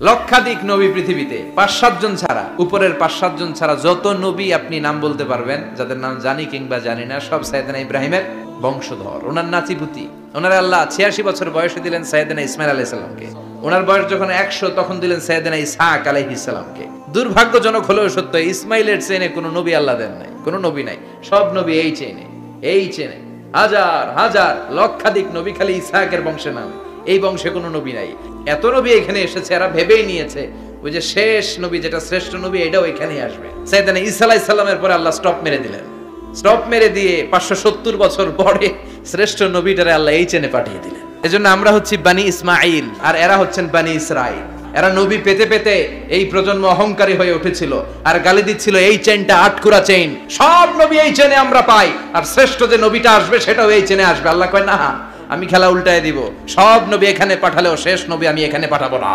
লক্ষাধিক নবী পৃথিবীতে 5-7 জন ছাড়া, উপরের 5-7 জন ছাড়া যত নবী আপনি নাম বলতে পারবেন, যাদের নাম জানি কিংবা জানি না, সব সাইয়েদনা ইব্রাহিমের বংশধর। ওনার নাতিপুতি। ওনার আল্লাহ 86 বছর বয়সে দিলেন সাইয়েদনা ইসমাইল আলাইহিস সালামকে। ওনার বয়স যখন 100 তখন দিলেন সাইয়েদনা ইসহাক আলাইহিস সালামকে। দুর্ভাগ্যজনক হলেও সত্য, ইসমাইলের চেনে কোনো নবী আল্লাহ দেন নাই, কোনো নবী নাই। সব নবী এই চেনে হাজার হাজার লক্ষাধিক নবী খালি ইসহাকের বংশে নাম, এই বংশে কোনো নবী নাই। এত নবী এখানে এসেছে, এরা ভেবেই নিয়েছে ওই যে শেষ নবী, যেটা শ্রেষ্ঠ নবী, এটাও এখানেই আসবে। সাইয়েদনা ঈসা আলাইহিস সালামের পরে আল্লাহ স্টপ মেরে দিলেন। স্টপ মেরে দিয়ে 570 বছর পরে শ্রেষ্ঠ নবীটারে আল্লাহ এই চেনে পাঠিয়ে দিলেন। এজন্য আমরা হচ্ছি বানি ইসমাঈল, আর এরা হচ্ছেন বানি ইসরাঈল। এরা নবী পেতে পেতে এই প্রজন্ম অহংকারী হয়ে উঠেছিল আর গালি দিচ্ছিল এই চেনটা আটকুরা চেইন, সব নবী এই চেনে আমরা পাই, আর শ্রেষ্ঠ যে নবীটা আসবে সেটাও এই চেনে আসবে। আল্লাহ কয় না, আমি খেলা উল্টায় দিব, সব নবী এখানে পাঠালেও শেষ নবী আমি এখানে পাঠাবো না।